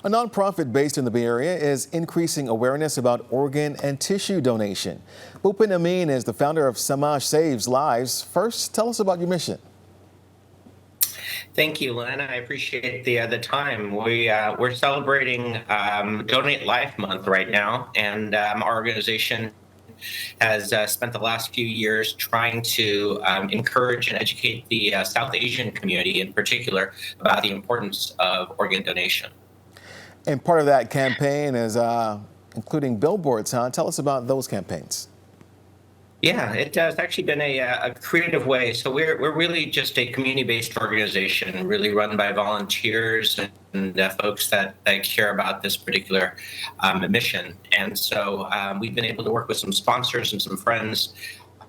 A nonprofit based in the Bay Area is increasing awareness about organ and tissue donation. Bhupen Amin is the founder of Samaj Saves Lives. First, tell us about your mission. Thank you, Len. I appreciate the time. We're celebrating Donate Life Month right now, and our organization has spent the last few years trying to encourage and educate the South Asian community in particular about the importance of organ donation. And part of that campaign is including billboards, huh? Tell us about those campaigns. Yeah, it has actually been a creative way. So we're really just a community-based organization, really run by volunteers and folks that care about this particular mission. And so we've been able to work with some sponsors and some friends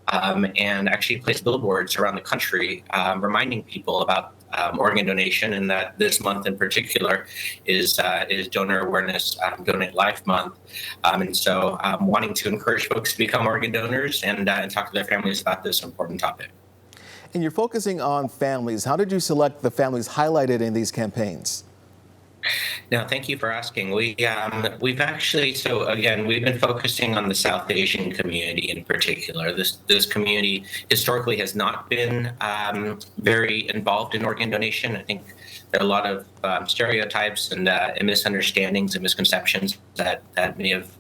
and actually place billboards around the country, reminding people about organ donation, and that this month in particular is Donor Awareness Donate Life Month, and so wanting to encourage folks to become organ donors and talk to their families about this important topic. And you're focusing on families. How did you select the families highlighted in these campaigns? No, thank you for asking. We've actually, so again, we've been focusing on the South Asian community in particular. This community historically has not been very involved in organ donation. I think there are a lot of stereotypes and misunderstandings and misconceptions that may have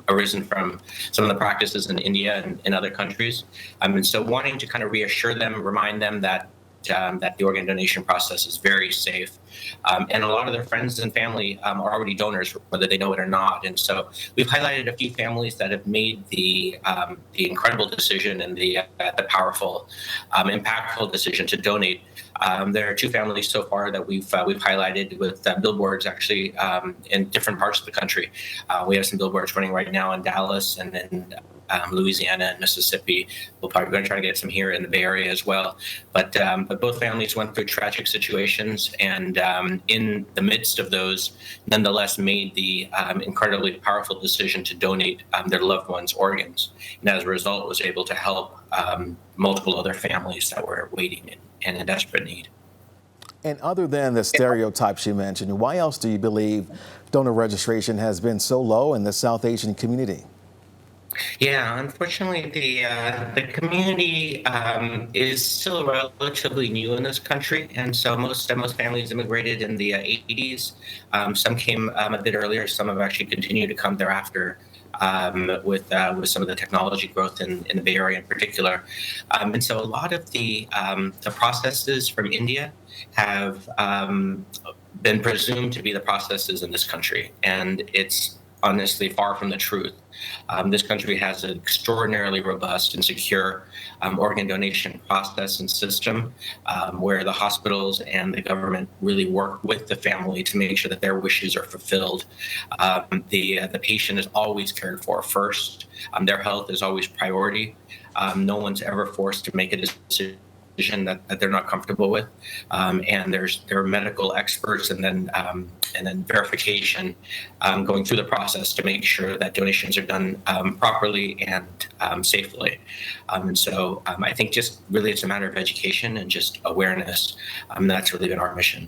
arisen from some of the practices in India and in other countries. And so wanting to kind of reassure them, remind them that the organ donation process is very safe. And a lot of their friends and family are already donors, whether they know it or not. And so we've highlighted a few families that have made the incredible decision and the powerful, impactful decision to donate. There are two families so far that we've highlighted with billboards actually in different parts of the country. We have some billboards running right now in Dallas and in Louisiana and Mississippi. We're probably going to try to get some here in the Bay Area as well. But both families went through tragic situations, and in the midst of those, nonetheless made the incredibly powerful decision to donate their loved ones' organs. And as a result, was able to help multiple other families that were waiting and in desperate need. And other than the stereotypes you mentioned, why else do you believe donor registration has been so low in the South Asian community? Yeah, unfortunately, the community is still relatively new in this country, and so most families immigrated in the 80s. Some came a bit earlier. Some have actually continued to come thereafter. With some of the technology growth in the Bay Area in particular, and so a lot of the processes from India have been presumed to be the processes in this country, and it's honestly far from the truth. This country has an extraordinarily robust and secure organ donation process and system where the hospitals and the government really work with the family to make sure that their wishes are fulfilled. The patient is always cared for first. Their health is always priority. No one's ever forced to make a decision that they're not comfortable with, and there are medical experts and then verification going through the process to make sure that donations are done properly and safely. And so I think just really it's a matter of education and just awareness. That's really been our mission.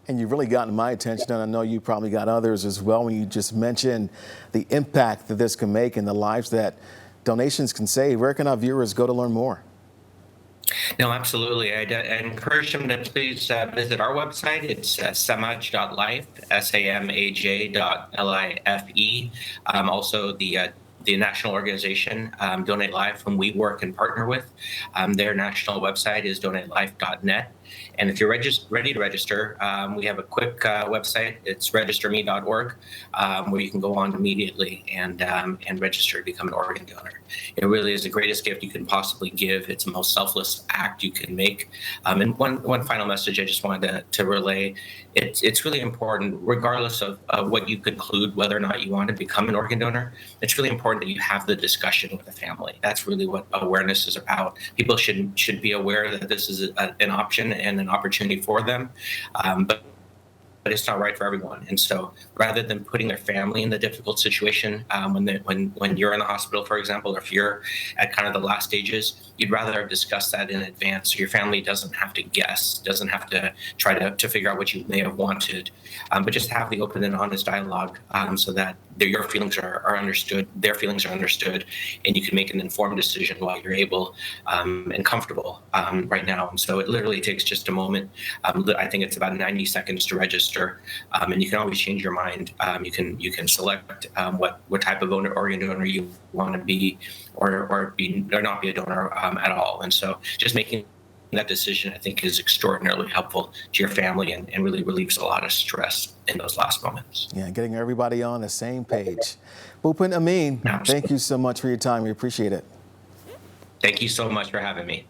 And you've really gotten my attention, and I know you probably got others as well when you just mentioned the impact that this can make in the lives that donations can save. Where can our viewers go to learn more? No, absolutely. I encourage them to please visit our website. It's samaj.life, samaj.life. Also, the national organization, Donate Life, whom we work and partner with, their national website is donatelife.net. And if you're ready to register, we have a quick website. It's registerme.org, where you can go on immediately and register to become an organ donor. It really is the greatest gift you can possibly give. It's the most selfless act you can make. And one final message I just wanted to relay. It's really important, regardless of what you conclude, whether or not you want to become an organ donor, it's really important that you have the discussion with the family. That's really what awareness is about. People should be aware that this is an option and an opportunity for them, but it's not right for everyone. And so, rather than putting their family in the difficult situation when you're in the hospital, for example, or if you're at kind of the last stages, you'd rather discuss that in advance so your family doesn't have to guess, doesn't have to try to figure out what you may have wanted, but just have the open and honest dialogue so that your feelings are understood, their feelings are understood, and you can make an informed decision while you're able and comfortable right now. And so it literally takes just a moment. I think it's about 90 seconds to register, and you can always change your mind. You can select what type of organ donor you want to be, or not be a donor at all. And so just making that decision, I think, is extraordinarily helpful to your family and really relieves a lot of stress in those last moments. Yeah, getting everybody on the same page. Bhupen Amin, Absolutely. thank you so much for your time. We appreciate it. Thank you so much for having me.